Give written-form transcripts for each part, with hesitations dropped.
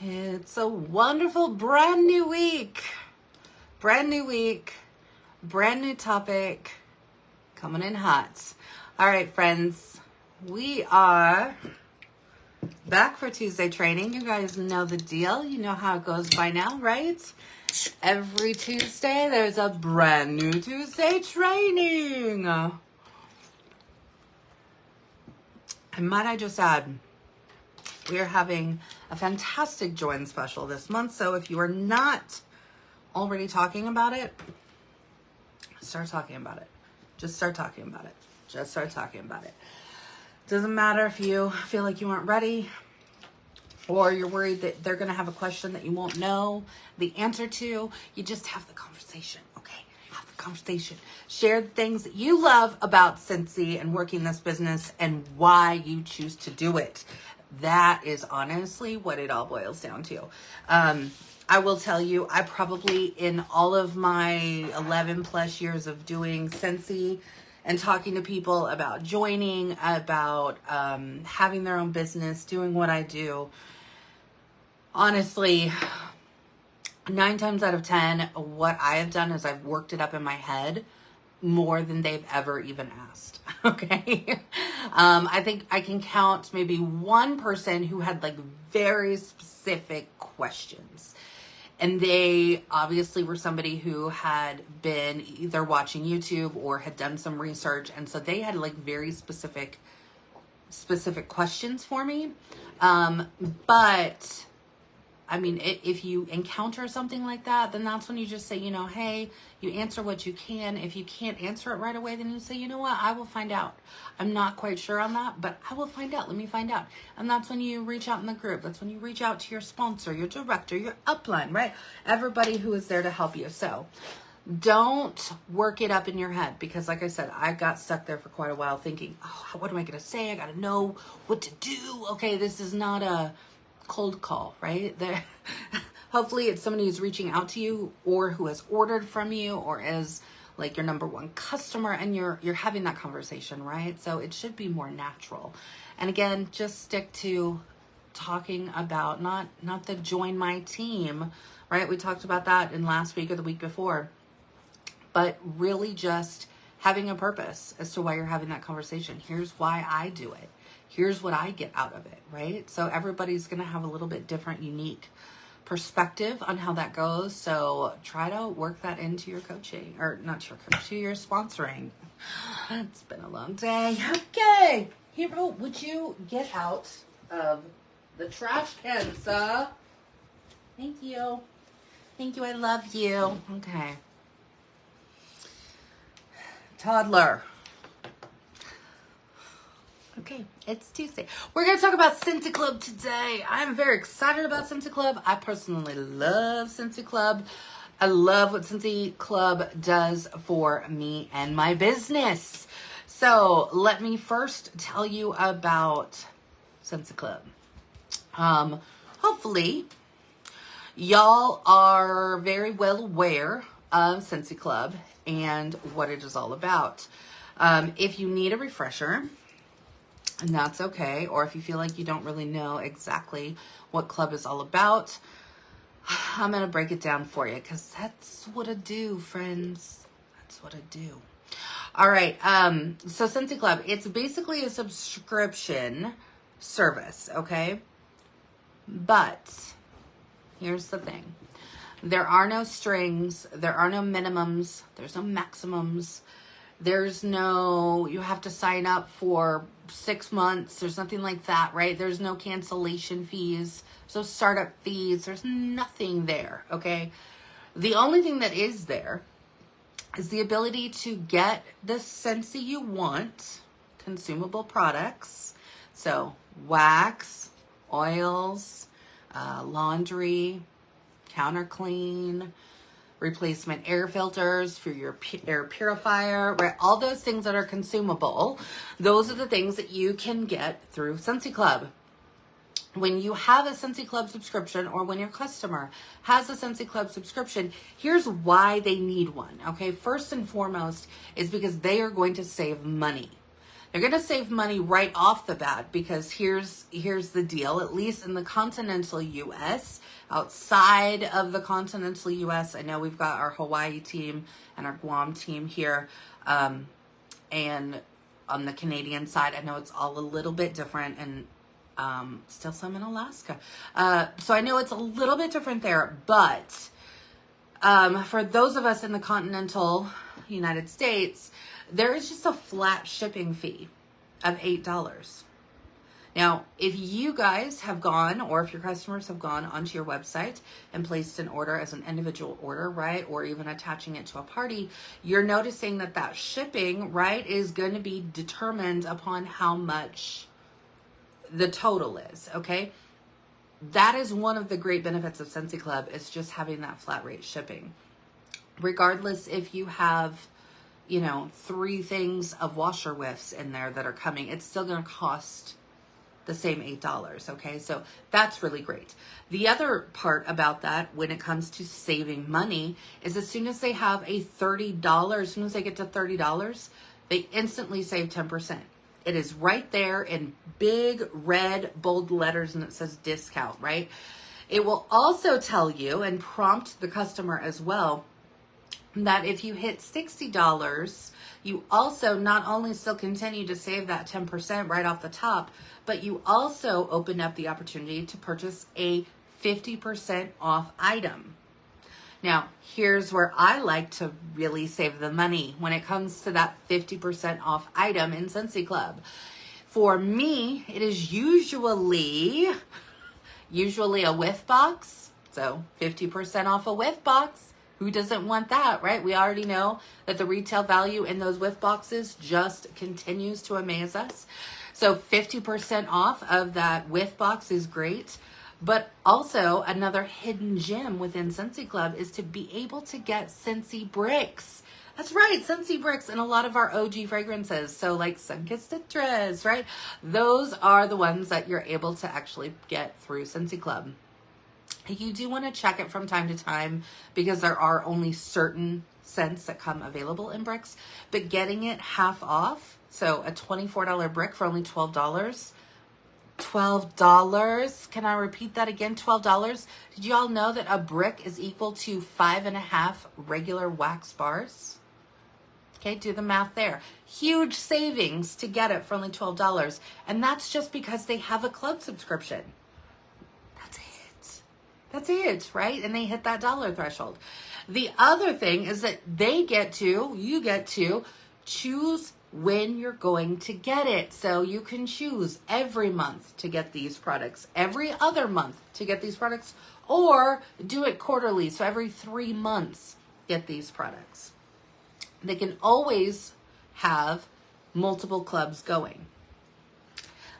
It's a wonderful brand new week. Brand new week, brand new topic, coming in hot. All right, friends, we are back for Tuesday training. You guys know the deal. You know how it goes by now, right? Every Tuesday, there's a brand new Tuesday training. And might I just add, we are having a fantastic join special this month. So if you are not already talking about it, start talking about it. Just start talking about it. Just start talking about it. Doesn't matter if you feel like you aren't ready or you're worried that they're going to have a question that you won't know the answer to. You just have the conversation, okay? Have the conversation. Share the things that you love about Scentsy and working this business and why you choose to do it. That is honestly what it all boils down to. I will tell you, I probably, in all of my 11 plus years of doing Scentsy and talking to people about joining, about having their own business, doing what I do, honestly, 9 times out of 10, what I have done is I've worked it up in my head more than they've ever even asked. Okay. I think I can count maybe one person who had like very specific questions. And they obviously were somebody who had been either watching YouTube or had done some research. And so they had like very specific questions for me. But I mean, if you encounter something like that, then that's when you just say, you know, hey, you answer what you can. If you can't answer it right away, then you say, you know what, I will find out. I'm not quite sure on that, but I will find out. Let me find out. And that's when you reach out in the group. That's when you reach out to your sponsor, your director, your upline, right? Everybody who is there to help you. So don't work it up in your head because, like I said, I got stuck there for quite a while thinking, oh, what am I going to say? I got to know what to do. Okay, this is not a cold call, right? There, hopefully it's somebody who's reaching out to you or who has ordered from you or is like your number one customer and you're having that conversation, right? So it should be more natural. And again, just stick to talking about not the join my team, right? We talked about that in last week or the week before, but really just having a purpose as to why you're having that conversation. Here's why I do it. Here's what I get out of it, right? So everybody's going to have a little bit different, unique perspective on how that goes. So try to work that into your coaching, or not your coach, to your sponsoring. It's been a long day. Okay. Hero, would you get out of the trash can, sir? Thank you. Thank you. I love you. Okay. Toddler. Okay, it's Tuesday. We're going to talk about Scentsy Club today. I'm very excited about Scentsy Club. I personally love Scentsy Club. I love what Scentsy Club does for me and my business. So let me first tell you about Scentsy Club. Hopefully, y'all are very well aware of Scentsy Club and what it is all about. If you need a refresher, and that's okay. Or if you feel like you don't really know exactly what club is all about, I'm going to break it down for you because that's what I do, friends. That's what I do. All right. So Scentsy Club, it's basically a subscription service. Okay. But here's the thing. There are no strings. There are no minimums. There's no maximums. There's no, you have to sign up for 6 months. There's nothing like that, right? There's no cancellation fees. So startup fees. There's nothing there, okay? The only thing that is there is the ability to get the Scentsy you want, consumable products. So wax, oils, laundry, counter clean, replacement air filters for your air purifier, right? All those things that are consumable, those are the things that you can get through Scentsy Club. When you have a Scentsy Club subscription or when your customer has a Scentsy Club subscription, here's why they need one, okay? First and foremost is because they are going to save money. They're going to save money right off the bat because here's the deal, at least in the continental US. Outside of the continental US, I know we've got our Hawaii team and our Guam team here. And on the Canadian side, I know it's all a little bit different, and still some in Alaska. So I know it's a little bit different there, but for those of us in the continental United States, there is just a flat shipping fee of $8. Now, if you guys have gone, or if your customers have gone onto your website and placed an order as an individual order, right, or even attaching it to a party, you're noticing that that shipping, right, is going to be determined upon how much the total is, okay? That is one of the great benefits of Scentsy Club, is just having that flat rate shipping. Regardless if you have, you know, 3 things of washer whiffs in there that are coming, it's still going to cost the same $8, okay? So that's really great. The other part about that when it comes to saving money is as soon as they have a $30, as soon as they get to $30, they instantly save 10%. It is right there in big red bold letters, and it says discount, right? It will also tell you and prompt the customer as well that if you hit $60, you also not only still continue to save that 10% right off the top, but you also open up the opportunity to purchase a 50% off item. Now, here's where I like to really save the money when it comes to that 50% off item in Scentsy Club. For me, it is usually a whiff box. So 50% off a whiff box. Who doesn't want that, right? We already know that the retail value in those whiff boxes just continues to amaze us. So 50% off of that whiff box is great. But also another hidden gem within Scentsy Club is to be able to get Scentsy bricks. That's right, Scentsy bricks in a lot of our OG fragrances. So like Sunkissed Citrus, right? Those are the ones that you're able to actually get through Scentsy Club. You do want to check it from time to time because there are only certain scents that come available in bricks, but getting it half off, so a $24 brick for only $12. $12. Can I repeat that again? $12. Did you all know that a brick is equal to 5.5 regular wax bars? Okay, do the math there. Huge savings to get it for only $12. And that's just because they have a club subscription. That's it, right? And they hit that dollar threshold. The other thing is that you get to choose when you're going to get it. So you can choose every month to get these products, every other month to get these products, or do it quarterly. So every 3 months, get these products. They can always have multiple clubs going.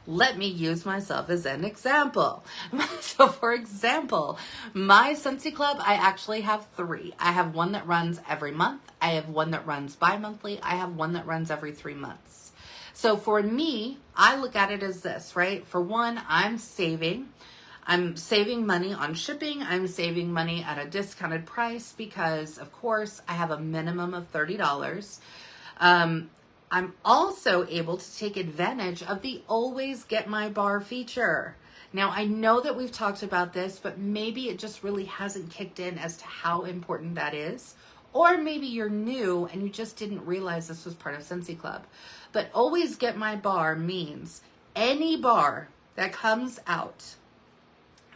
Let me use myself as an example. So for example, my Scentsy Club, I actually have 3. I have one that runs every month. I have one that runs bi-monthly. I have one that runs every 3 months. So for me, I look at it as this, right? For one, I'm saving money on shipping. I'm saving money at a discounted price because, of course, I have a minimum of $30. I'm also able to take advantage of the always get my bar feature. Now, I know that we've talked about this, but maybe it just really hasn't kicked in as to how important that is. Or maybe you're new and you just didn't realize this was part of Scentsy Club. But always get my bar means any bar that comes out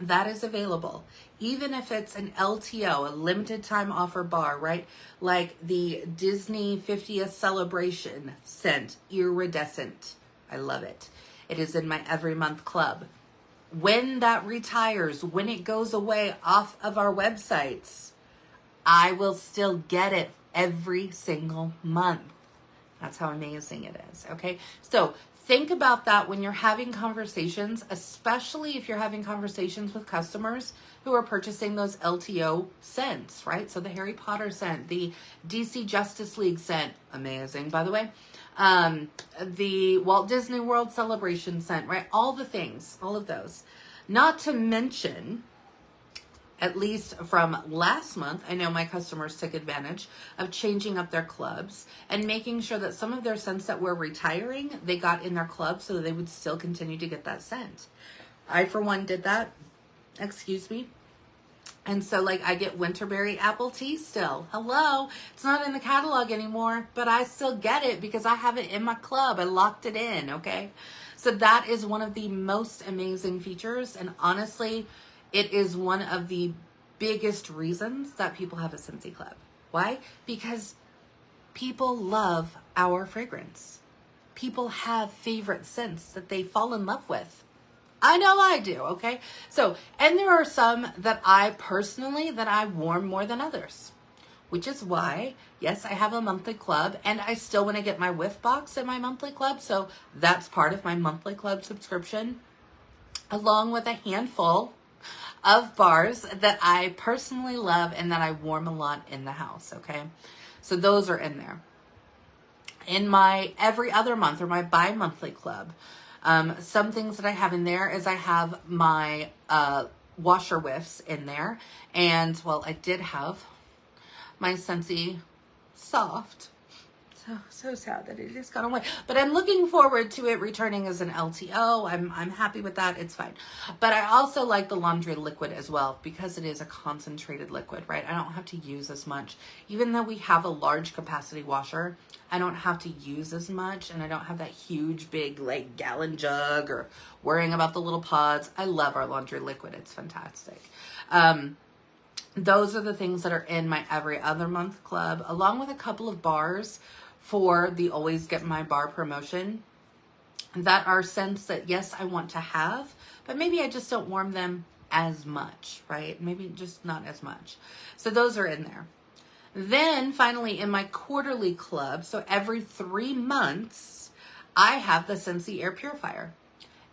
that is available, even if it's an LTO, a limited time offer bar, right? Like the Disney 50th celebration scent, Iridescent. I love it. It is in my every month club. When that retires, when it goes away off of our websites, I will still get it every single month. That's how amazing it is, okay? So think about that when you're having conversations, especially if you're having conversations with customers who are purchasing those LTO scents, right? So the Harry Potter scent, the DC Justice League scent, amazing, by the way. The Walt Disney World Celebration scent, right? All the things, all of those. Not to mention, at least from last month, I know my customers took advantage of changing up their clubs and making sure that some of their scents that were retiring, they got in their club so that they would still continue to get that scent. I, for one, did that. Excuse me. And so, like, I get Winterberry Apple Tea still. Hello. It's not in the catalog anymore, but I still get it because I have it in my club. I locked it in, okay? So that is one of the most amazing features. And honestly, it is one of the biggest reasons that people have a Scentsy Club. Why? Because people love our fragrance. People have favorite scents that they fall in love with. I know I do, okay? So, and there are some that I personally, that I warm more than others, which is why, yes, I have a monthly club, and I still want to get my whiff box in my monthly club, so that's part of my monthly club subscription, along with a handful of bars that I personally love and that I warm a lot in the house, okay? So those are in there. In my every other month, or my bi-monthly club, some things that I have in there is I have my washer whiffs in there. And, well, I did have my Scentsy Soft. So sad that it just got away. But I'm looking forward to it returning as an LTO. I'm happy with that. It's fine. But I also like the laundry liquid as well because it is a concentrated liquid, right? I don't have to use as much. Even though we have a large capacity washer, I don't have to use as much, and I don't have that huge, big, like, gallon jug or worrying about the little pods. I love our laundry liquid. It's fantastic. Those are the things that are in my every other month club, along with a couple of bars for the Always Get My Bar promotion that are scents that, yes, I want to have, but maybe I just don't warm them as much, right? Maybe just not as much. So those are in there. Then finally in my quarterly club, so every 3 months, I have the Scentsy Air Purifier.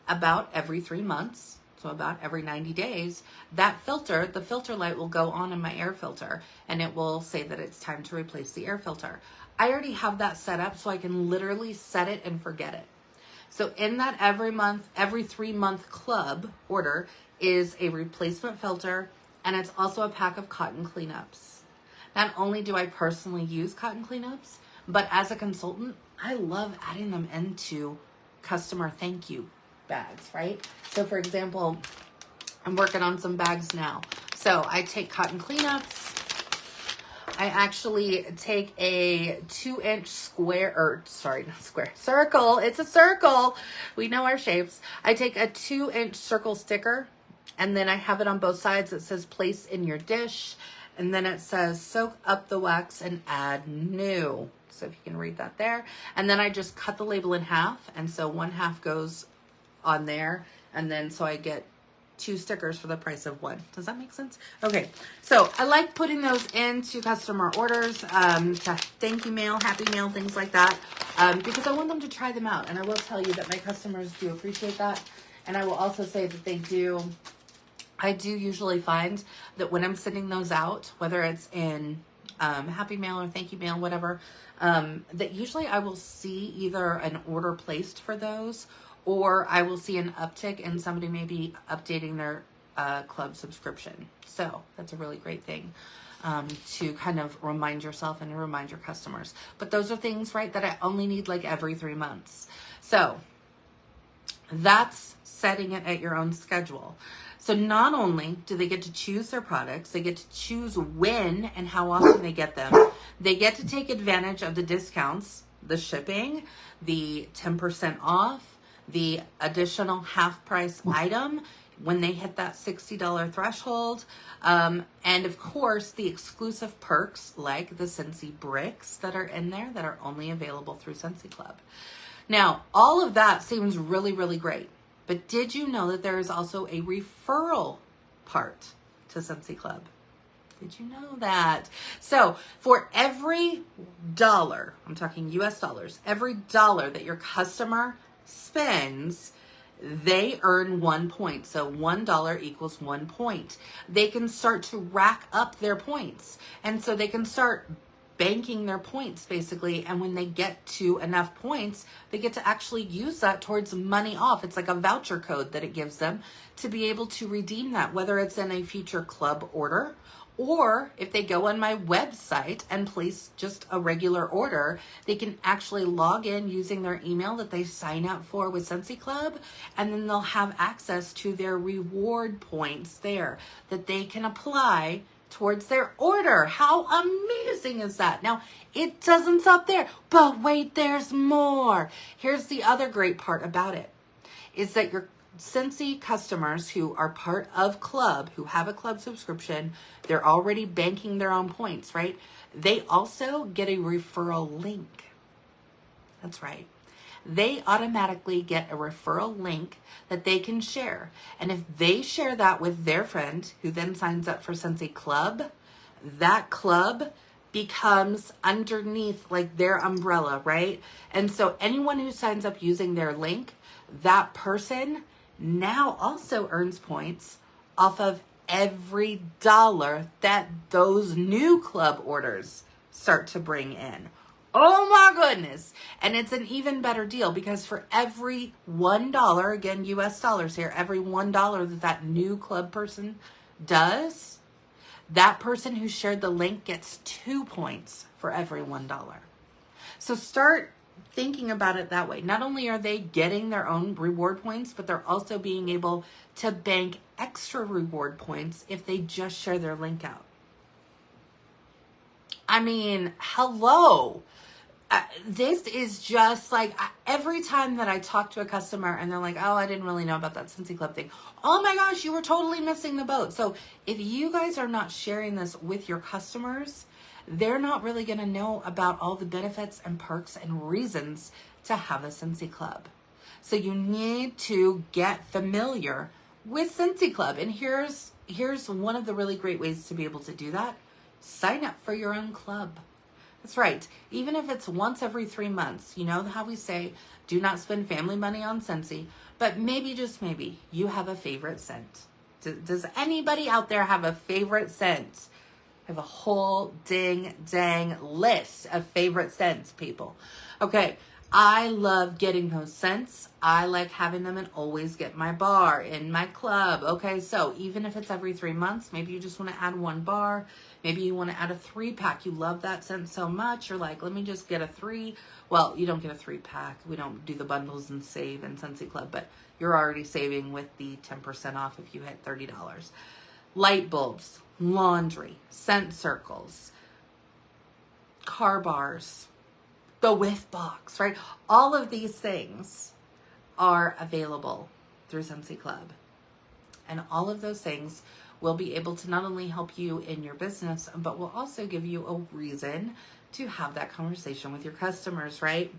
About every 3 months, so about every 90 days, that filter, the filter light will go on in my air filter and it will say that it's time to replace the air filter. I already have that set up so I can literally set it and forget it. So in that every 3 month club order is a replacement filter, and it's also a pack of cotton cleanups. Not only do I personally use cotton cleanups, but as a consultant, I love adding them into customer thank you bags, right? So for example, I'm working on some bags now. So I take cotton cleanups. I actually take a 2-inch circle. It's a circle. We know our shapes. I take a 2-inch circle sticker, and then I have it on both sides. It says place in your dish, and then it says soak up the wax and add new. So if you can read that there. And then I just cut the label in half, and so 1/2 goes on there, and then so I get 2 stickers for the price of 1. Does that make sense? Okay, so I like putting those into customer orders, to thank you mail, happy mail, things like that, because I want them to try them out. And I will tell you that my customers do appreciate that. And I will also say that I do usually find that when I'm sending those out, whether it's in happy mail or thank you mail, whatever, that usually I will see either an order placed for those, or I will see an uptick in somebody maybe updating their club subscription. So that's a really great thing to kind of remind yourself and remind your customers. But those are things, right, that I only need like every 3 months. So that's setting it at your own schedule. So not only do they get to choose their products, they get to choose when and how often they get them. They get to take advantage of the discounts, the shipping, the 10% off, the additional half price item when they hit that $60 threshold. And of course, the exclusive perks like the Scentsy bricks that are in there that are only available through Scentsy Club. Now, all of that seems really, really great. But did you know that there is also a referral part to Scentsy Club? Did you know that? So for every dollar, I'm talking US dollars, every dollar that your customer spends, they earn 1 point. So $1 equals 1 point. They can start to rack up their points. And so they can start banking their points basically. And when they get to enough points, they get to actually use that towards money off. It's like a voucher code that it gives them to be able to redeem that, whether it's in a future club order, or if they go on my website and place just a regular order, they can actually log in using their email that they sign up for with Scentsy Club, and then they'll have access to their reward points there that they can apply towards their order. How amazing is that? Now, it doesn't stop there, but wait, there's more. Here's the other great part about it, is that your Scentsy customers who are part of Club, who have a Club subscription, they're already banking their own points, right? They also get a referral link. That's right. They automatically get a referral link that they can share. And if they share that with their friend who then signs up for Scentsy Club, that club becomes underneath like their umbrella, right? And so anyone who signs up using their link, that person now also earns points off of every dollar that those new club orders start to bring in. Oh my goodness. And it's an even better deal because for every $1, again, US dollars here, every $1 that that new club person does, that person who shared the link gets 2 points for every $1. So start thinking about it that way. Not only are they getting their own reward points, but they're also being able to bank extra reward points if they just share their link out. I mean, hello. This is just like every time that I talk to a customer and they're like, oh, I didn't really know about that Scentsy Club thing. Oh my gosh, you were totally missing the boat. So if you guys are not sharing this with your customers, they're not really going to know about all the benefits and perks and reasons to have a Scentsy Club. So you need to get familiar with Scentsy Club. And here's one of the really great ways to be able to do that. Sign up for your own club. That's right. Even if it's once every 3 months, you know how we say, do not spend family money on Scentsy, but maybe, just maybe, you have a favorite scent. Does anybody out there have a favorite scent? I have a whole dang list of favorite scents, people. Okay, I love getting those scents. I like having them and always get my bar in my club. Okay, so even if it's every 3 months, maybe you just want to add 1 bar. Maybe you want to add a 3-pack. You love that scent so much. You're like, let me just get a 3. Well, you don't get a 3-pack. We don't do the bundles and save in Scentsy Club, but you're already saving with the 10% off if you hit $30. Light bulbs, laundry, scent circles, car bars, the whiff box, right? All of these things are available through Scentsy Club. And all of those things will be able to not only help you in your business, but will also give you a reason to have that conversation with your customers, right?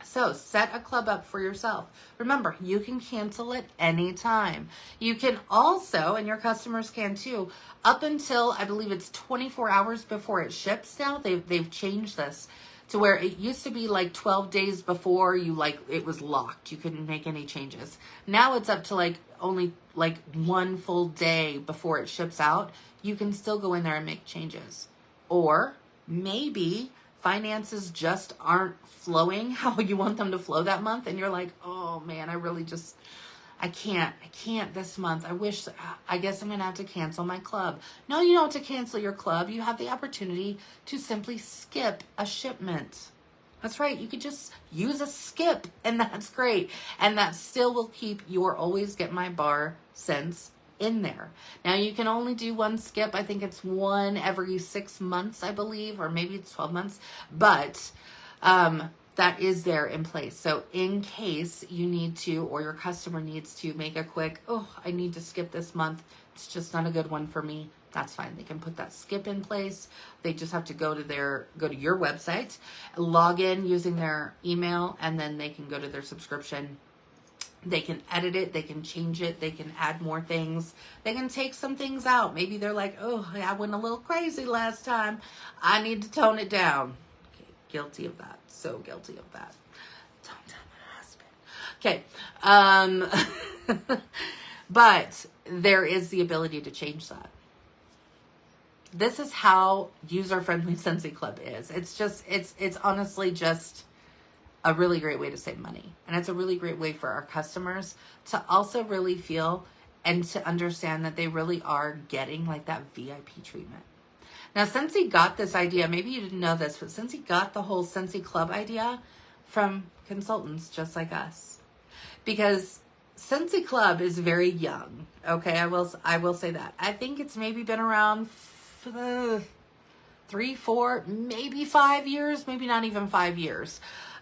So set a club up for yourself. Remember, you can cancel it anytime. You can also, and your customers can too, up until I believe it's 24 hours before it ships now. They've changed this to where it used to be like 12 days before it was locked. You couldn't make any changes. Now it's up to only 1 full day before it ships out. You can still go in there and make changes. Or maybe finances just aren't flowing how you want them to flow that month. And you're like, oh man, I can't this month. I guess I'm going to have to cancel my club. No, you don't have to cancel your club. You have the opportunity to simply skip a shipment. That's right. You could just use a skip and that's great. And that still will keep your Always Get My Bar scents in there. Now you can only do 1 skip. I think it's 1 every 6 months, I believe, or maybe it's 12 months, but, that is there in place. So in case you need to, or your customer needs to make a quick, oh, I need to skip this month. It's just not a good one for me. That's fine. They can put that skip in place. They just have to go to your website, log in using their email, and then they can go to their subscription. They can edit it. They can change it. They can add more things. They can take some things out. Maybe they're like, oh, I went a little crazy last time. I need to tone it down. Okay, guilty of that. So guilty of that. Don't tell my husband. Okay. But there is the ability to change that. this is how user-friendly Scentsy Club is. It's honestly just a really great way to save money. And it's a really great way for our customers to also really feel and to understand that they really are getting like that VIP treatment. Now, Scentsy got this idea, maybe you didn't know this, but Scentsy got the whole Scentsy Club idea from consultants just like us. Because Scentsy Club is very young, okay? I will say that. I think it's maybe been around 3, 4, maybe 5 years, maybe not even 5 years.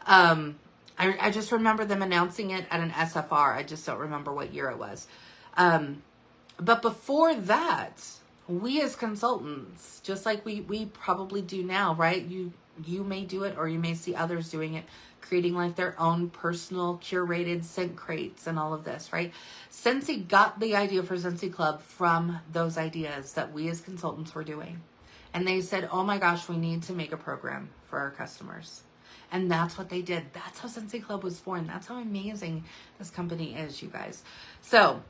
I just remember them announcing it at an SFR. I just don't remember what year it was. But before that, we as consultants, just like we probably do now, right? You may do it, or you may see others doing it, creating like their own personal curated scent crates and all of this, right? Scentsy got the idea for Scentsy Club from those ideas that we as consultants were doing. And they said, oh my gosh, we need to make a program for our customers. And that's what they did. That's how Scentsy Club was born. That's how amazing this company is, you guys. So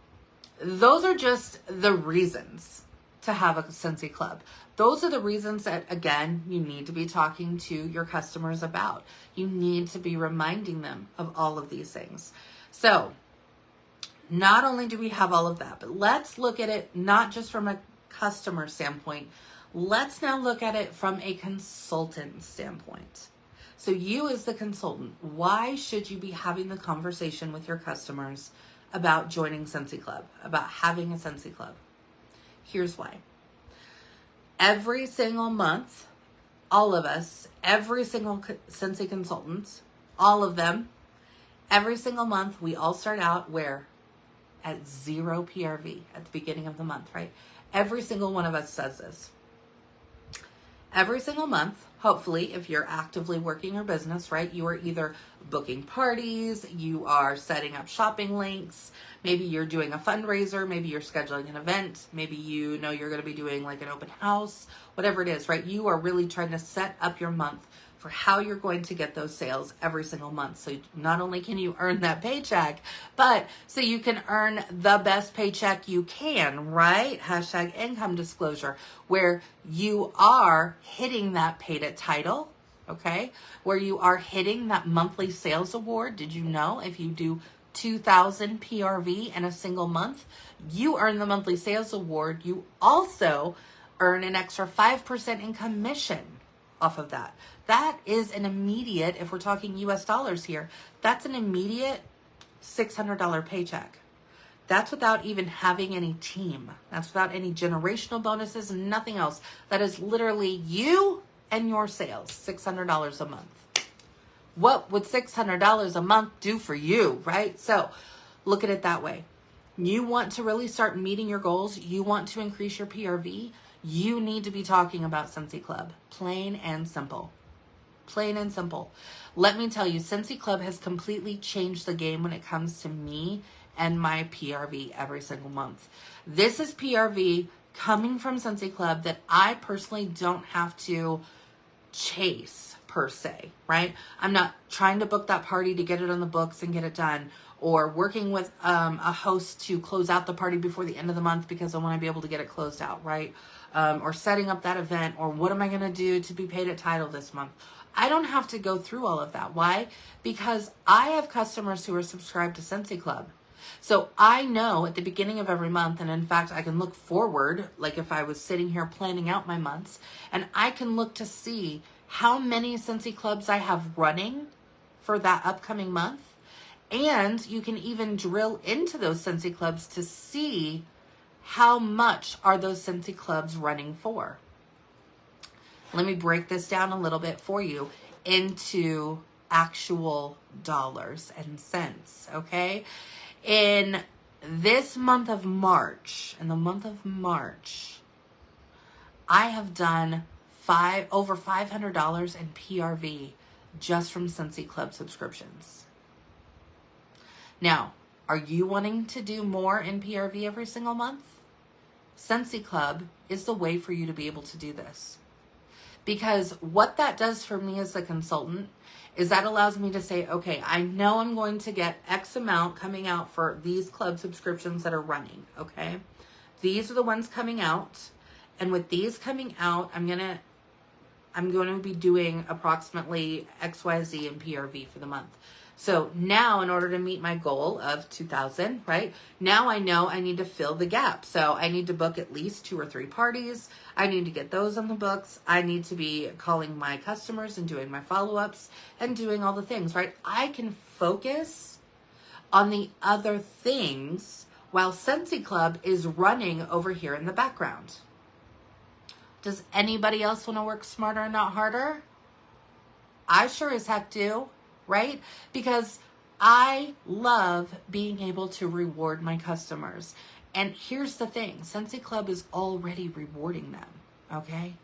those are just the reasons to have a Scentsy Club. Those are the reasons that, again, you need to be talking to your customers about. You need to be reminding them of all of these things. So not only do we have all of that, but let's look at it not just from a customer standpoint. Let's now look at it from a consultant standpoint. So you as the consultant, why should you be having the conversation with your customers about joining Scentsy Club, about having a Scentsy Club? Here's why. Every single month, all of us, every single Scentsy consultant, all of them, every single month, we all start out where? At 0 PRV at the beginning of the month, right? Every single one of us says this. Every single month, hopefully, if you're actively working your business, right, you are either booking parties, you are setting up shopping links, maybe you're doing a fundraiser, maybe you're scheduling an event, maybe you know you're going to be doing like an open house, whatever it is, right? You are really trying to set up your month for how you're going to get those sales every single month. So not only can you earn that paycheck, but so you can earn the best paycheck you can, right? Hashtag income disclosure, where you are hitting that paid at title, okay? Where you are hitting that monthly sales award. Did you know if you do 2,000 PRV in a single month, you earn the monthly sales award. You also earn an extra 5% in commission off of that. That is an immediate, if we're talking US dollars here, that's an immediate $600 paycheck. That's without even having any team. That's without any generational bonuses and nothing else. That is literally you and your sales, $600 a month. What would $600 a month do for you, right? So look at it that way. You want to really start meeting your goals. You want to increase your PRV. You need to be talking about Scentsy Club. Plain and simple. Plain and simple. Let me tell you, Scentsy Club has completely changed the game when it comes to me and my PRV every single month. This is PRV coming from Scentsy Club that I personally don't have to chase per se, right? I'm not trying to book that party to get it on the books and get it done, or working with a host to close out the party before the end of the month because I want to be able to get it closed out, right? Or setting up that event, or what am I going to do to be paid at title this month? I don't have to go through all of that. Why? Because I have customers who are subscribed to Scentsy Club. So I know at the beginning of every month, and in fact, I can look forward, like if I was sitting here planning out my months, and I can look to see how many Scentsy Clubs I have running for that upcoming month. And you can even drill into those Scentsy Clubs to see how much are those Scentsy Clubs running for. Let me break this down a little bit for you into actual dollars and cents, okay? In this month of March, I have done over $500 in PRV just from Scentsy Club subscriptions. Now, are you wanting to do more in PRV every single month? Scentsy Club is the way for you to be able to do this. Because what that does for me as a consultant is that allows me to say, okay, I know I'm going to get X amount coming out for these club subscriptions that are running, okay? These are the ones coming out. And with these coming out, I'm going to be doing approximately XYZ in PRV for the month. So now in order to meet my goal of 2,000, right? Now I know I need to fill the gap. So I need to book at least 2 or 3 parties. I need to get those on the books. I need to be calling my customers and doing my follow-ups and doing all the things, right? I can focus on the other things while Scentsy Club is running over here in the background. Does anybody else want to work smarter and not harder? I sure as heck do, right? Because I love being able to reward my customers. And here's the thing, Scentsy Club is already rewarding them, okay?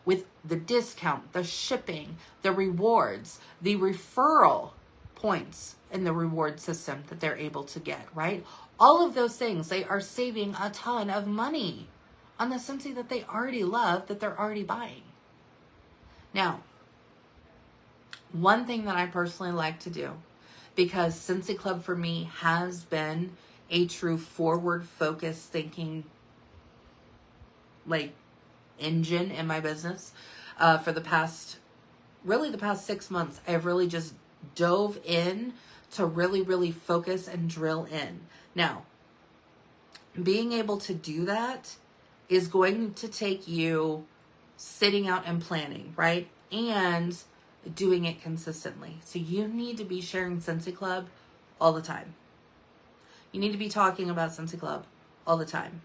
With the discount, the shipping, the rewards, the referral points in the reward system that they're able to get, right? All of those things, they are saving a ton of money on the Scentsy that they already love, that they're already buying. Now, one thing that I personally like to do, because Scentsy Club for me has been a true forward-focused thinking, like, engine in my business for the past 6 months. I've really just dove in to really focus and drill in. Now, being able to do that is going to take you sitting out and planning, right? And doing it consistently. So you need to be sharing Scentsy Club all the time. You need to be talking about Scentsy Club all the time.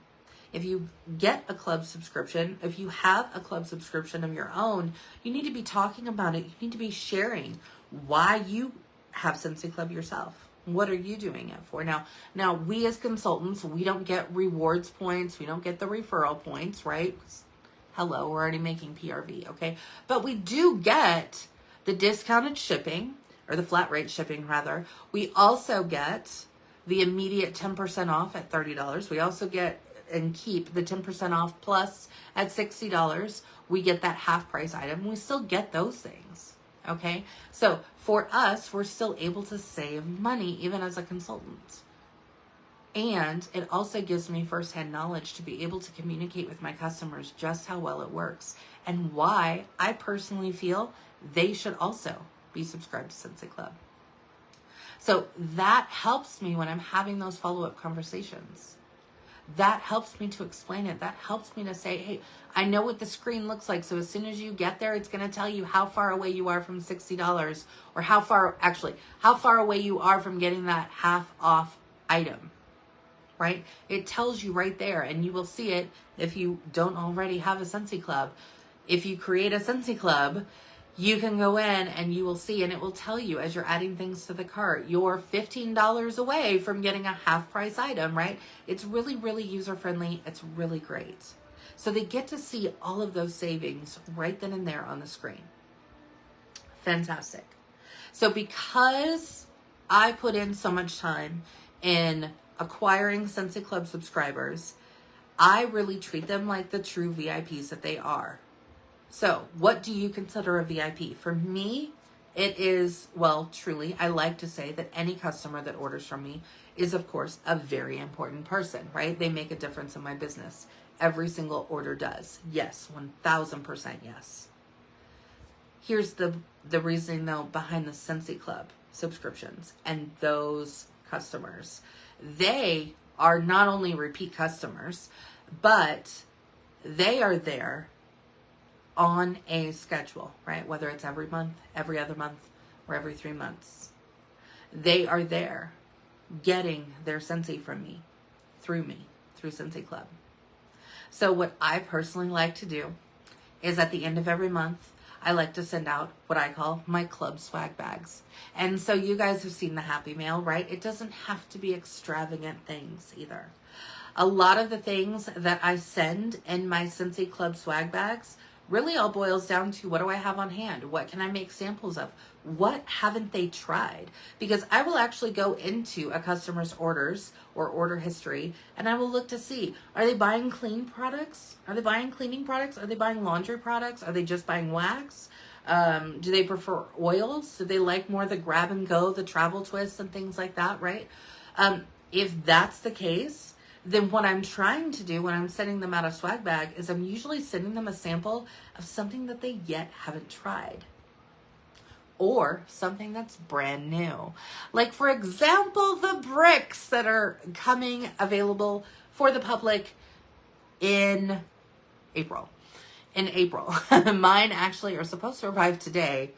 If you get a club subscription, if you have a club subscription of your own, you need to be talking about it. You need to be sharing why you have Scentsy Club yourself. What are you doing it for? Now we as consultants, we don't get rewards points. We don't get the referral points, right? Hello, we're already making PRV, okay? But we do get the discounted shipping, or the flat rate shipping rather. We also get the immediate 10% off at $30. We also get and keep the 10% off plus at $60. We get that half price item. We still get those things. Okay. So for us, we're still able to save money even as a consultant. And it also gives me firsthand knowledge to be able to communicate with my customers just how well it works and why I personally feel they should also be subscribed to Scentsy Club. So that helps me when I'm having those follow-up conversations. That helps me to explain it. That helps me to say, hey, I know what the screen looks like. So as soon as you get there, it's going to tell you how far away you are from $60 or how far away you are from getting that half off item, right? It tells you right there, and you will see it if you don't already have a Scentsy Club. If you create a Scentsy Club, you can go in and you will see, and it will tell you as you're adding things to the cart, you're $15 away from getting a half price item, right? It's really, really user friendly. It's really great. So they get to see all of those savings right then and there on the screen. Fantastic. So because I put in so much time in acquiring Scentsy Club subscribers, I really treat them like the true VIPs that they are. So what do you consider a VIP? For me, it is, well, truly, I like to say that any customer that orders from me is, of course, a very important person, right? They make a difference in my business. Every single order does. Yes, 1000% yes. Here's the reasoning, though, behind the Scentsy Club subscriptions and those customers. They are not only repeat customers, but they are there on a schedule, right? Whether it's every month, every other month, or every 3 months. They are there getting their Scentsy from me, through Scentsy Club. So what I personally like to do is at the end of every month, I like to send out what I call my club swag bags. And so you guys have seen the Happy Mail, right? It doesn't have to be extravagant things either. A lot of the things that I send in my Scentsy Club swag bags really all boils down to, what do I have on hand? What can I make samples of? What haven't they tried? Because I will actually go into a customer's orders or order history, and I will look to see, are they buying clean products? Are they buying cleaning products? Are they buying laundry products? Are they just buying wax? Do they prefer oils? Do they like more the grab and go, the travel twists and things like that, right? If that's the case, then what I'm trying to do when I'm sending them out a swag bag is I'm usually sending them a sample of something that they yet haven't tried, or something that's brand new. Like, for example, the bricks that are coming available for the public in April. Mine actually are supposed to arrive today.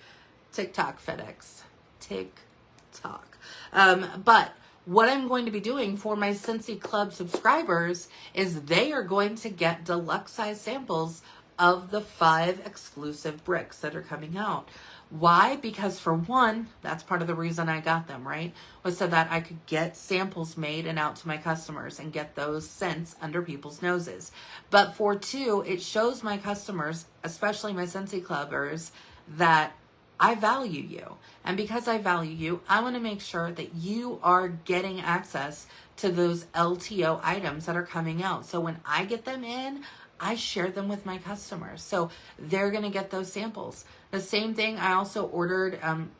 TikTok, FedEx. TikTok. But what I'm going to be doing for my Scentsy Club subscribers is they are going to get deluxe size samples of the 5 exclusive bricks that are coming out. Why? Because for one, that's part of the reason I got them, right? Was so that I could get samples made and out to my customers and get those scents under people's noses. But for two, it shows my customers, especially my Scentsy Clubbers, that I value you. And because I value you, I want to make sure that you are getting access to those LTO items that are coming out. So when I get them in, I share them with my customers. So they're going to get those samples. The same thing I also ordered,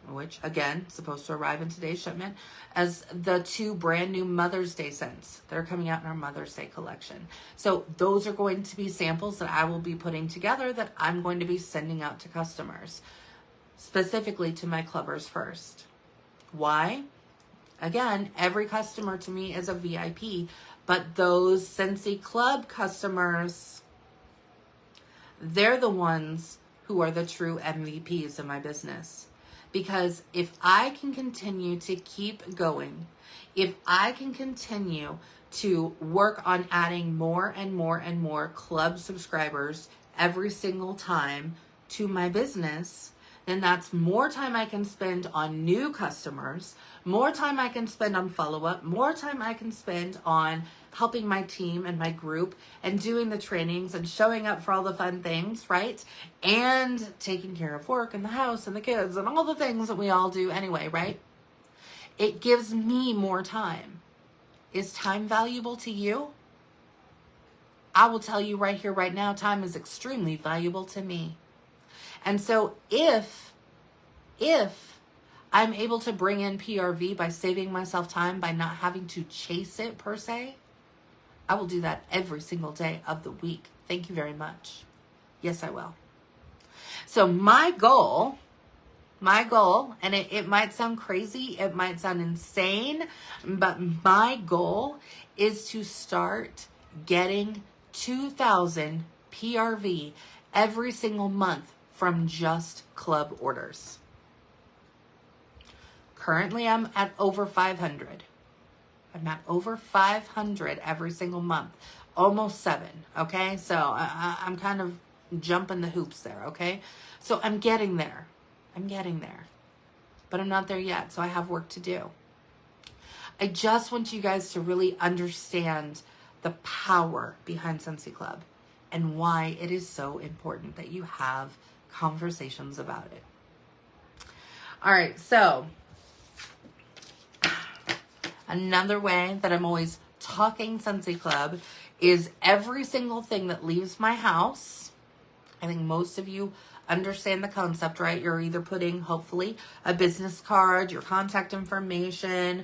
which again, supposed to arrive in today's shipment, as the 2 brand new Mother's Day scents that are coming out in our Mother's Day collection. So those are going to be samples that I will be putting together that I'm going to be sending out to customers, specifically to my clubbers first. Why? Again, every customer to me is a VIP, but those Scentsy Club customers, they're the ones who are the true MVPs in my business. Because if I can continue to keep going, if I can continue to work on adding more and more and more club subscribers every single time to my business, then that's more time I can spend on new customers, more time I can spend on follow-up, more time I can spend on helping my team and my group and doing the trainings and showing up for all the fun things, right? And taking care of work and the house and the kids and all the things that we all do anyway, right? It gives me more time. Is time valuable to you? I will tell you right here, right now, time is extremely valuable to me. And so if I'm able to bring in PRV by saving myself time, by not having to chase it per se, I will do that every single day of the week. Thank you very much. Yes, I will. So my goal, and it might sound crazy, it might sound insane, but my goal is to start getting 2,000 PRV every single month from just club orders. Currently, I'm at over 500. I'm at over 500 every single month. Almost 7, okay? So I'm kind of jumping the hoops there, okay? So I'm getting there. I'm getting there. But I'm not there yet, so I have work to do. I just want you guys to really understand the power behind Scentsy Club and why it is so important that you have conversations about it. All right, so another way that I'm always talking Scentsy Club is every single thing that leaves my house. I think most of you understand the concept, right? You're either putting, hopefully, a business card, your contact information.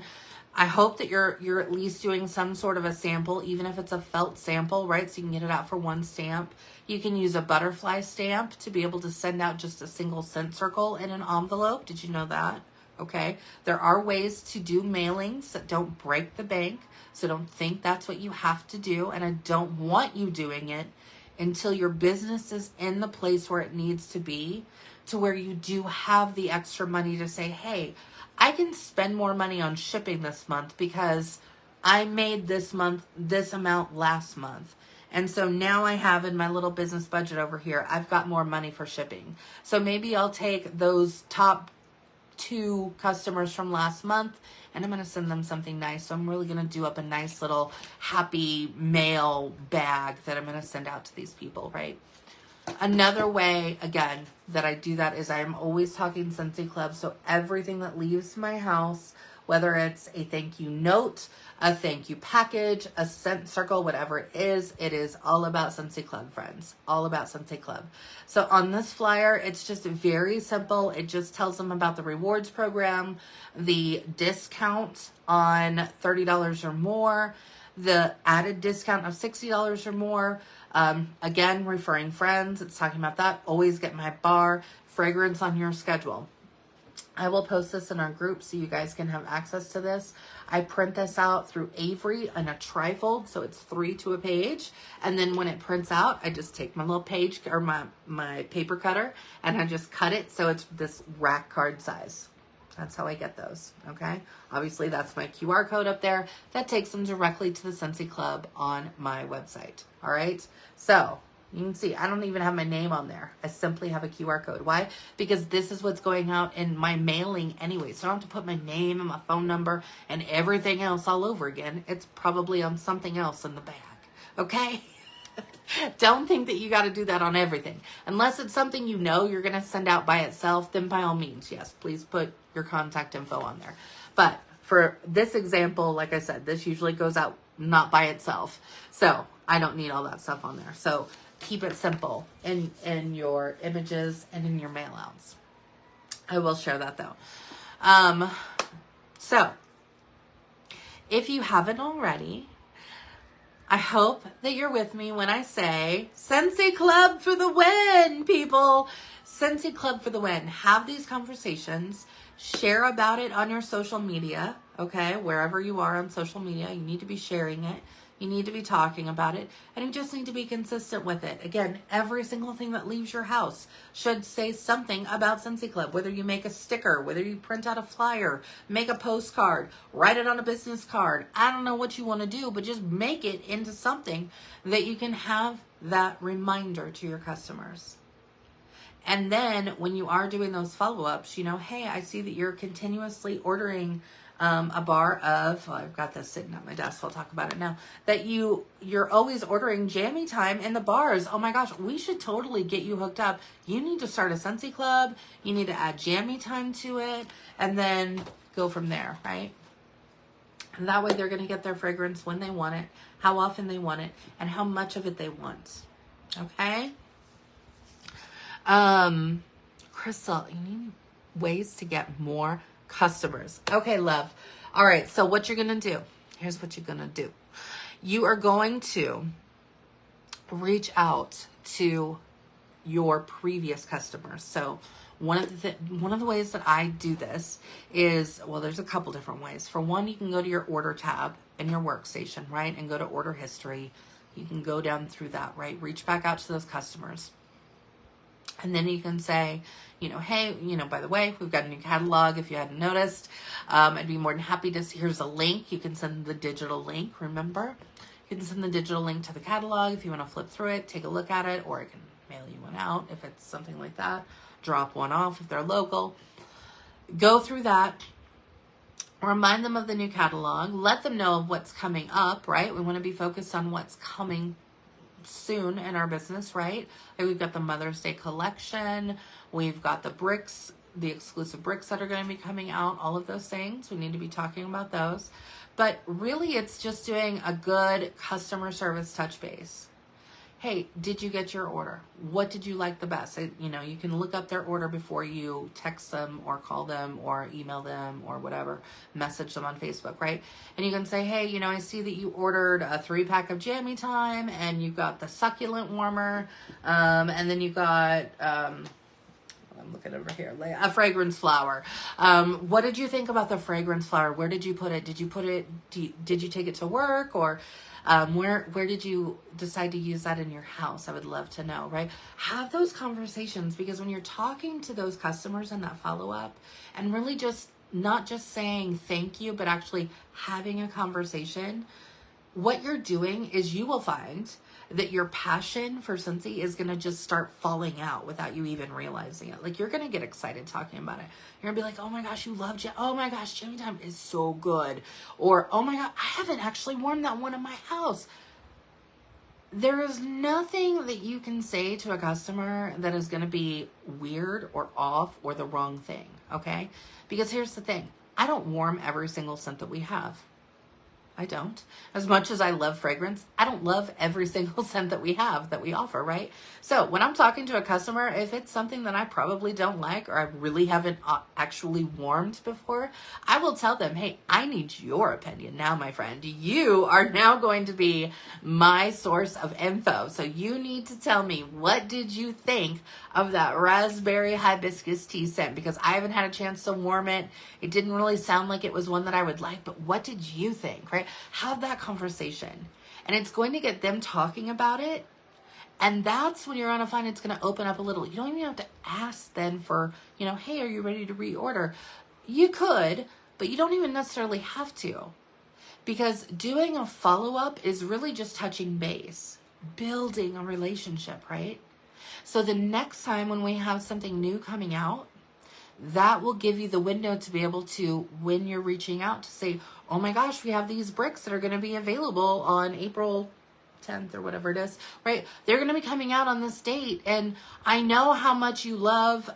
I hope that you're at least doing some sort of a sample, even if it's a felt sample, right? So you can get it out for 1 stamp. You can use a butterfly stamp to be able to send out just a single scent circle in an envelope. Did you know that? Okay. There are ways to do mailings that don't break the bank. So don't think that's what you have to do. And I don't want you doing it until your business is in the place where it needs to be, to where you do have the extra money to say, hey, I can spend more money on shipping this month because I made this month this amount last month. And so now I have in my little business budget over here, I've got more money for shipping. So maybe I'll take those top 2 customers from last month and I'm going to send them something nice. So I'm really going to do up a nice little happy mail bag that I'm going to send out to these people, right? Another way, again, that I do that is I'm always talking Scentsy Club. So everything that leaves my house whether it's a thank you note, a thank you package, a scent circle, whatever it is all about Scentsy Club, friends. All about Scentsy Club. So on this flyer, it's just very simple. It just tells them about the rewards program, the discount on $30 or more, the added discount of $60 or more. Again, referring friends. It's talking about that. Always get my bar, fragrance on your schedule. I will post this in our group so you guys can have access to this. I print this out through Avery in a trifold, so it's 3 to a page. And then when it prints out, I just take my little page or my paper cutter and I just cut it so it's this rack card size. That's how I get those, okay? Obviously, that's my QR code up there. That takes them directly to the Scentsy Club on my website, all right? So you can see, I don't even have my name on there. I simply have a QR code. Why? Because this is what's going out in my mailing anyway. So I don't have to put my name and my phone number and everything else all over again. It's probably on something else in the bag, okay? Don't think that you got to do that on everything. Unless it's something you know you're going to send out by itself, then by all means, yes, please put your contact info on there. But for this example, like I said, this usually goes out not by itself. So I don't need all that stuff on there. So keep it simple in your images and in your mail outs. I will share that though. So if you haven't already, I hope that you're with me when I say Scentsy Club for the win, people. Scentsy Club for the win. Have these conversations. Share about it on your social media, okay? Wherever you are on social media, you need to be sharing it. You need to be talking about it, and you just need to be consistent with it. Again, every single thing that leaves your house should say something about Scentsy Club, whether you make a sticker, whether you print out a flyer, make a postcard, write it on a business card. I don't know what you want to do, but just make it into something that you can have that reminder to your customers. And then when you are doing those follow-ups, you know, hey, I see that you're continuously ordering a bar of, well, I've got this sitting at my desk, so I'll talk about it now, that you're always ordering jammy time in the bars. Oh my gosh, we should totally get you hooked up. You need to start a Scentsy Club. You need to add jammy time to it and then go from there, right? And that way they're going to get their fragrance when they want it, how often they want it, and how much of it they want. Okay? Crystal, you need ways to get more customers. Okay, love. All right, so what you're going to do, here's what you're going to do. You are going to reach out to your previous customers. So one of the ways that I do this is, well, there's a couple different ways. For one, you can go to your order tab in your workstation, right? And go to order history. You can go down through that, right? Reach back out to those customers. And then you can say, you know, hey, you know, by the way, we've got a new catalog. If you hadn't noticed, I'd be more than happy to see. Here's a link. You can send the digital link. Remember, you can send the digital link to the catalog if you want to flip through it, take a look at it, or I can mail you one out if it's something like that. Drop one off if they're local. Go through that. Remind them of the new catalog. Let them know of what's coming up, right? We want to be focused on what's coming soon in our business, right? Like we've got the Mother's Day collection. We've got the bricks, the exclusive bricks that are going to be coming out, all of those things. We need to be talking about those. But really, it's just doing a good customer service touch base. Hey, did you get your order? What did you like the best? You know, you can look up their order before you text them or call them or email them or whatever, message them on Facebook, right? And you can say, hey, you know, I see that you ordered a 3-pack of jammy time and you got the succulent warmer. And then you got, I'm looking over here, a fragrance flower. What did you think about the fragrance flower? Where did you put it? Did you take it to work, or where did you decide to use that in your house? I would love to know, right? Have those conversations, because when you're talking to those customers in that follow-up and really just not just saying thank you, but actually having a conversation, what you're doing is you will find that your passion for Scentsy is going to just start falling out without you even realizing it. Like, you're going to get excited talking about it. You're going to be like, oh my gosh, you love oh my gosh, jammy time is so good. Or, oh my God, I haven't actually worn that one in my house. There is nothing that you can say to a customer that is going to be weird or off or the wrong thing, okay? Because here's the thing. I don't warm every single scent that we have. I don't. As much as I love fragrance, I don't love every single scent that we have, that we offer, right? So when I'm talking to a customer, if it's something that I probably don't like, or I really haven't actually warmed before, I will tell them, hey, I need your opinion now, my friend. You are now going to be my source of info. So you need to tell me, what did you think of that raspberry hibiscus tea scent? Because I haven't had a chance to warm it. It didn't really sound like it was one that I would like, but what did you think, right? Have that conversation, and it's going to get them talking about it. And that's when you're going to find it's going to open up a little. You don't even have to ask then for, hey, are you ready to reorder? You could, but you don't even necessarily have to, because doing a follow-up is really just touching base, building a relationship, right? So the next time when we have something new coming out, that will give you the window to be able to, when you're reaching out, to say, oh my gosh, we have these bricks that are going to be available on April 10th or whatever it is, right? They're going to be coming out on this date. And I know how much you love,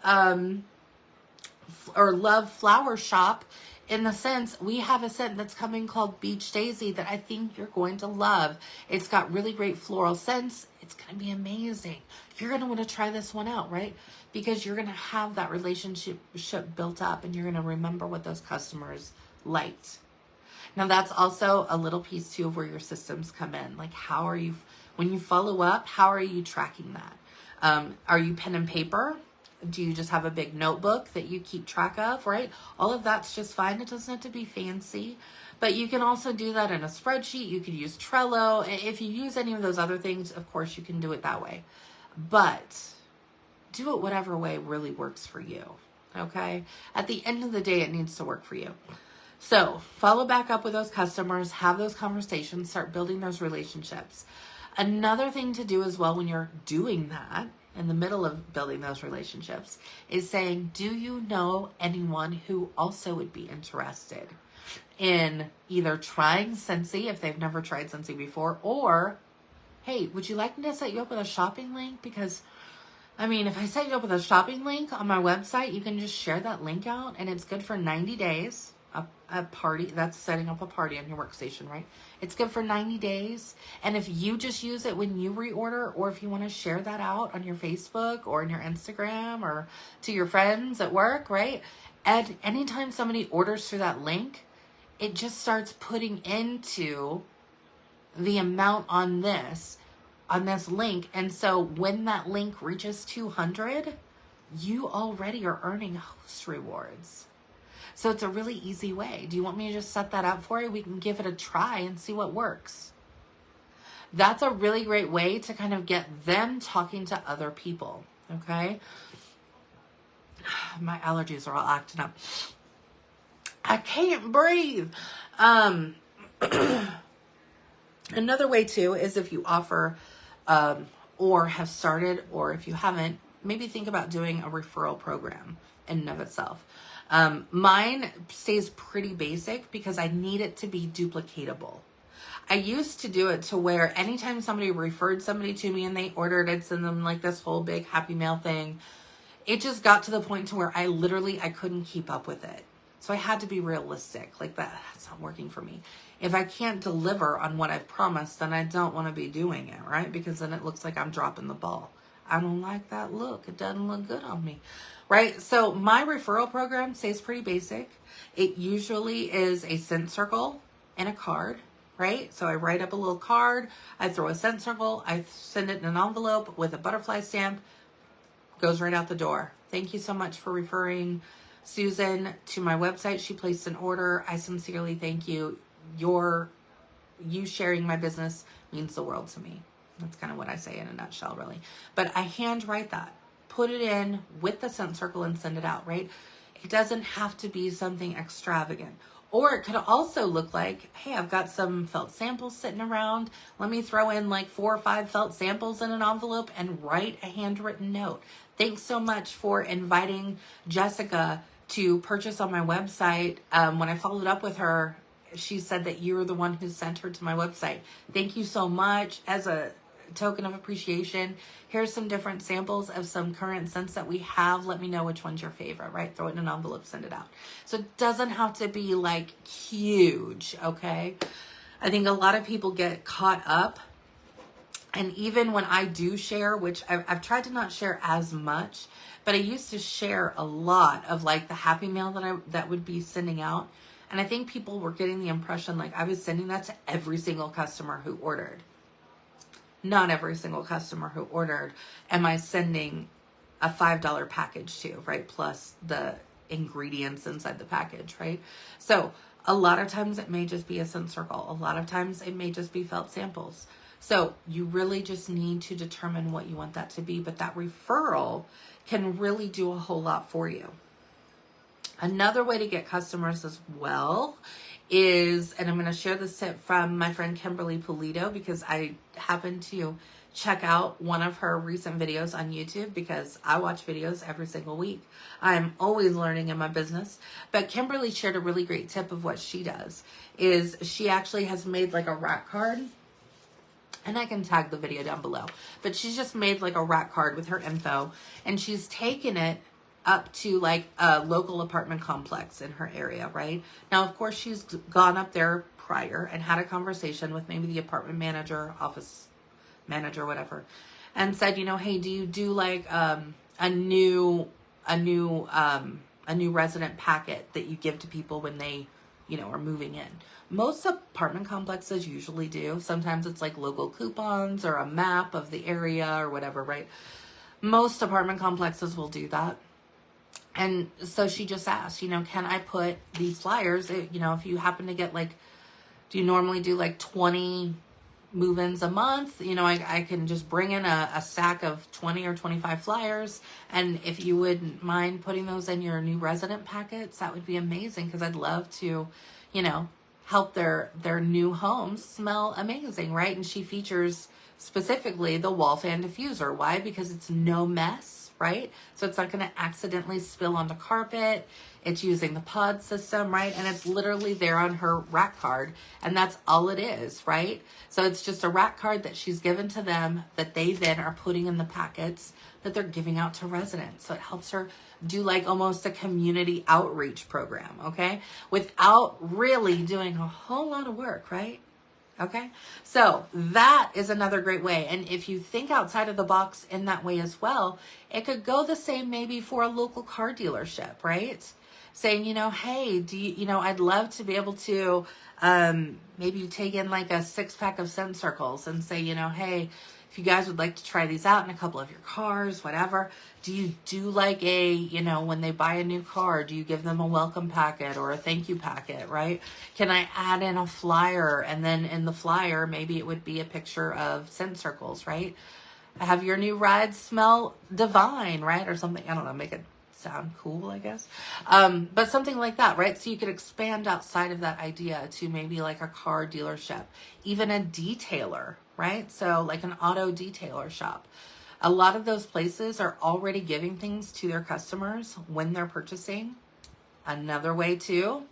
love Flower Shop, in the sense, we have a scent that's coming called Beach Daisy that I think you're going to love. It's got really great floral scents. It's going to be amazing. You're going to want to try this one out, right? Because you're going to have that relationship built up, and you're going to remember what those customers liked. Now, that's also a little piece too of where your systems come in. Like, how are you, when you follow up, how are you tracking that? Are you pen and paper? Do you just have a big notebook that you keep track of, right? All of that's just fine. It doesn't have to be fancy, but you can also do that in a spreadsheet. You could use Trello. If you use any of those other things, of course, you can do it that way, but do it whatever way really works for you, okay? At the end of the day, it needs to work for you. So follow back up with those customers, have those conversations, start building those relationships. Another thing to do as well when you're doing that, in the middle of building those relationships, is saying, do you know anyone who also would be interested in either trying Scentsy if they've never tried Scentsy before, or, hey, would you like me to set you up with a shopping link? Because, I mean, if I set you up with a shopping link on my website, you can just share that link out, and it's good for 90 days. A party, that's setting up a party on your workstation, right? It's good for 90 days. And if you just use it when you reorder, or if you want to share that out on your Facebook or on your Instagram or to your friends at work, right? And anytime somebody orders through that link, it just starts putting into the amount on this link. And so when that link reaches 200, you already are earning host rewards. So it's a really easy way. Do you want me to just set that up for you? We can give it a try and see what works. That's a really great way to kind of get them talking to other people, okay? My allergies are all acting up. I can't breathe. Another way too is if you offer or have started, or if you haven't, maybe think about doing a referral program in and of itself. Mine stays pretty basic because I need it to be duplicatable. I used to do it to where anytime somebody referred somebody to me and they ordered, I'd send them like this whole big Happy Mail thing. It just got to the point to where I couldn't keep up with it. So I had to be realistic. Like, that's not working for me. If I can't deliver on what I've promised, then I don't want to be doing it, right? Because then it looks like I'm dropping the ball. I don't like that look. It doesn't look good on me, right? So my referral program stays pretty basic. It usually is a scent circle and a card, right? So I write up a little card. I throw a scent circle. I send it in an envelope with a butterfly stamp. Goes right out the door. Thank you so much for referring Susan to my website. She placed an order. I sincerely thank you. You sharing my business means the world to me. That's kind of what I say in a nutshell, really. But I handwrite that, put it in with the scent circle and send it out, right? It doesn't have to be something extravagant. Or it could also look like, hey, I've got some felt samples sitting around. Let me throw in like 4 or 5 felt samples in an envelope and write a handwritten note. Thanks so much for inviting Jessica to purchase on my website. When I followed up with her, she said that you were the one who sent her to my website. Thank you so much. As a token of appreciation. Here's some different samples of some current scents that we have. Let me know which one's your favorite, right? Throw it in an envelope, send it out. So it doesn't have to be like huge, okay? I think a lot of people get caught up. And even when I do share, which I've tried to not share as much, but I used to share a lot of like the Happy Mail that would be sending out. And I think people were getting the impression like I was sending that to every single customer who ordered. Not every single customer who ordered am I sending a $5 package to, right? Plus the ingredients inside the package, right? So a lot of times it may just be a scent circle. A lot of times it may just be felt samples. So you really just need to determine what you want that to be, but that referral can really do a whole lot for you. Another way to get customers as well is, and I'm going to share this tip from my friend Kimberly Pulido because I happened to check out one of her recent videos on YouTube because I watch videos every single week. I'm always learning in my business. But Kimberly shared a really great tip of what she does is she actually has made like a rack card. And I can tag the video down below. But she's just made like a rack card with her info. And she's taken it up to like a local apartment complex in her area, right? Now, of course, she's gone up there prior and had a conversation with maybe the apartment manager, office manager, whatever. And said, you know, hey, do you do like a new resident packet that you give to people when they, you know, are moving in? Most apartment complexes usually do. Sometimes it's like local coupons or a map of the area or whatever, right? Most apartment complexes will do that. And so she just asked, you know, can I put these flyers, you know, if you happen to get like, do you normally do like 20 move-ins a month? You know, I can just bring in a sack of 20 or 25 flyers. And if you wouldn't mind putting those in your new resident packets, that would be amazing because I'd love to, you know, help their new homes smell amazing, right? And she features specifically the wall fan diffuser. Why? Because it's no mess, right? So it's not going to accidentally spill onto carpet. It's using the pod system, right? And it's literally there on her rack card. And that's all it is, right? So it's just a rack card that she's given to them that they then are putting in the packets that they're giving out to residents. So it helps her do like almost a community outreach program, okay? Without really doing a whole lot of work, right? Okay, so that is another great way. And if you think outside of the box in that way as well, it could go the same maybe for a local car dealership, right? Saying, you know, hey, do you know, I'd love to be able to maybe take in like a 6-pack of scent circles and say, you know, hey, if you guys would like to try these out in a couple of your cars, whatever, do you do like a, you know, when they buy a new car, do you give them a welcome packet or a thank you packet, right? Can I add in a flyer? And then in the flyer, maybe it would be a picture of scent circles, right? Have your new ride smell divine, right? Or something, I don't know, make it sound cool, I guess. But something like that, right? So you could expand outside of that idea to maybe like a car dealership, even a detailer, right? So like an auto detailer shop. A lot of those places are already giving things to their customers when they're purchasing. Another way too,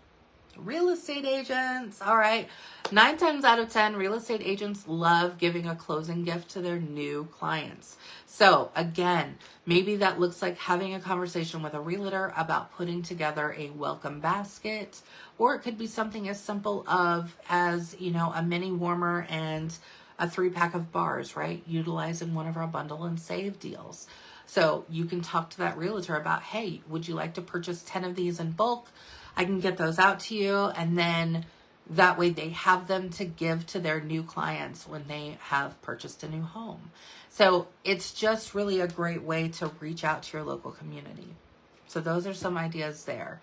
real estate agents. All right. 9 times out of 10, real estate agents love giving a closing gift to their new clients. So again, maybe that looks like having a conversation with a realtor about putting together a welcome basket, or it could be something as simple as, you know, a mini warmer and a 3-pack of bars, right? Utilizing one of our bundle and save deals. So you can talk to that realtor about, hey, would you like to purchase 10 of these in bulk? I can get those out to you. And then that way they have them to give to their new clients when they have purchased a new home. So it's just really a great way to reach out to your local community. So those are some ideas there.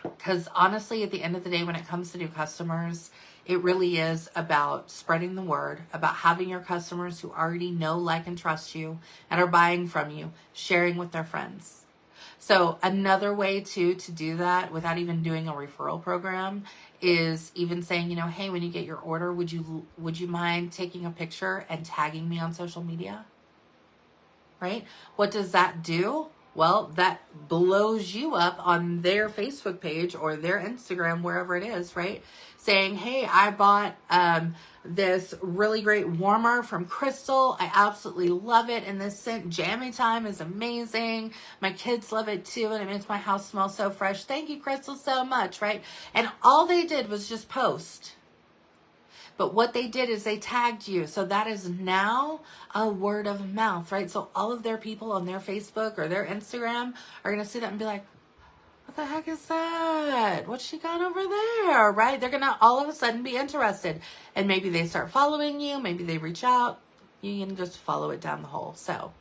Because honestly, at the end of the day, when it comes to new customers, it really is about spreading the word, about having your customers who already know, like, and trust you and are buying from you, sharing with their friends. So another way to do that without even doing a referral program is even saying, you know, hey, when you get your order, would you mind taking a picture and tagging me on social media? Right? What does that do? Well, that blows you up on their Facebook page or their Instagram, wherever it is, right? Saying, hey, I bought this really great warmer from Crystal. I absolutely love it. And this scent Jammy Time is amazing. My kids love it too. And it makes my house smell so fresh. Thank you, Crystal, so much, right? And all they did was just post. But what they did is they tagged you. So that is now a word of mouth, right? So all of their people on their Facebook or their Instagram are going to see that and be like, what the heck is that? What's she got over there, right? They're going to all of a sudden be interested. And maybe they start following you. Maybe they reach out. You can just follow it down the hole. So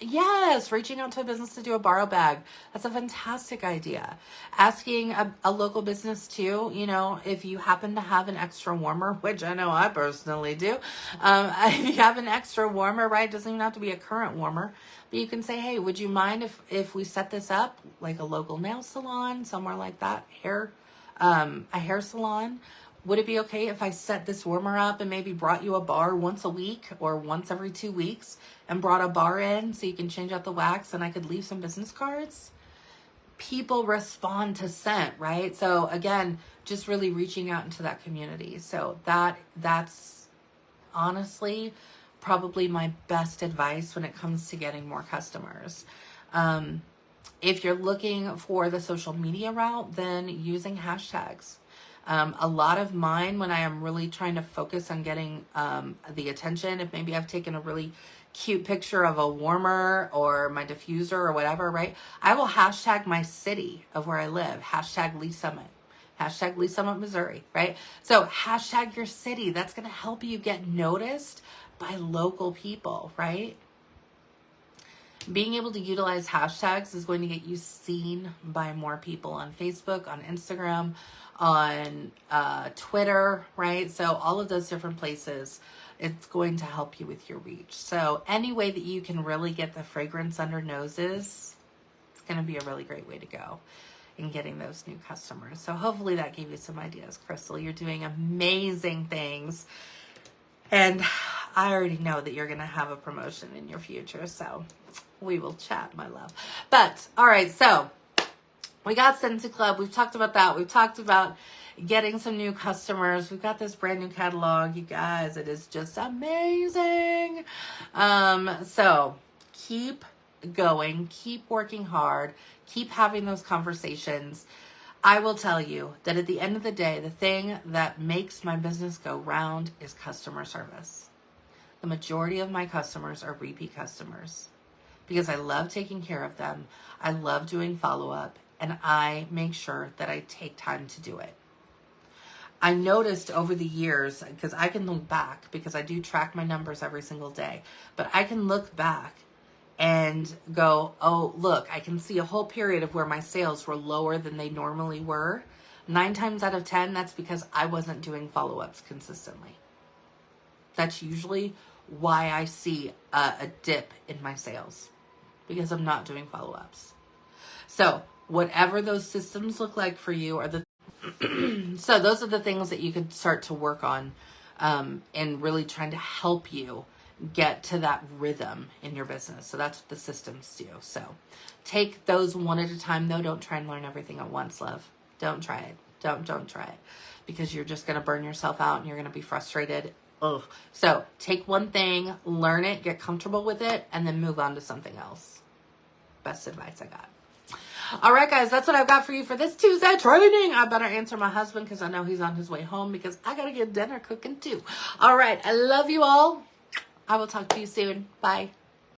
yes, reaching out to a business to do a borrow bag. That's a fantastic idea. Asking a local business too, you know, if you happen to have an extra warmer, which I know I personally do. If you have an extra warmer, right? It doesn't even have to be a current warmer. But you can say, hey, would you mind if we set this up like a local nail salon, somewhere like that, a hair salon? Would it be okay if I set this warmer up and maybe brought you a bar once a week or once every 2 weeks and brought a bar in so you can change out the wax and I could leave some business cards? People respond to scent, right? So again, just really reaching out into that community. So that's honestly probably my best advice when it comes to getting more customers. If you're looking for the social media route, then using hashtags. A lot of mine, when I am really trying to focus on getting the attention, if maybe I've taken a really cute picture of a warmer or my diffuser or whatever, right? I will hashtag my city of where I live, hashtag Lee Summit, hashtag Lee Summit, Missouri, right? So hashtag your city. That's going to help you get noticed by local people, right? Being able to utilize hashtags is going to get you seen by more people on Facebook, on Instagram, on Twitter, right? So all of those different places, it's going to help you with your reach. So any way that you can really get the fragrance under noses, it's going to be a really great way to go in getting those new customers. So hopefully that gave you some ideas, Crystal. You're doing amazing things. And I already know that you're going to have a promotion in your future. So we will chat, my love. But all right, so we got Scentsy Club. We've talked about that. We've talked about getting some new customers. We've got this brand new catalog, you guys. It is just amazing. So keep going, keep working hard, keep having those conversations. I will tell you that at the end of the day, the thing that makes my business go round is customer service. The majority of my customers are repeat customers because I love taking care of them. I love doing follow-up, and I make sure that I take time to do it. I noticed over the years, because I can look back, because I do track my numbers every single day, but I can look back and go, oh, look, I can see a whole period of where my sales were lower than they normally were. 9 times out of 10, that's because I wasn't doing follow-ups consistently. That's usually why I see a dip in my sales, because I'm not doing follow-ups. So whatever those systems look like for you are the so those are the things that you could start to work on and really trying to help you get to that rhythm in your business. So that's what the systems do. So take those one at a time, though. Don't try and learn everything at once, love. Don't try it. Don't try it, because you're just going to burn yourself out and you're going to be frustrated. Ugh. So take one thing, learn it, get comfortable with it, and then move on to something else. Best advice I got. All right, guys, that's what I've got for you for this Tuesday training. I better answer my husband because I know he's on his way home because I got to get dinner cooking too. All right, I love you all. I will talk to you soon. Bye.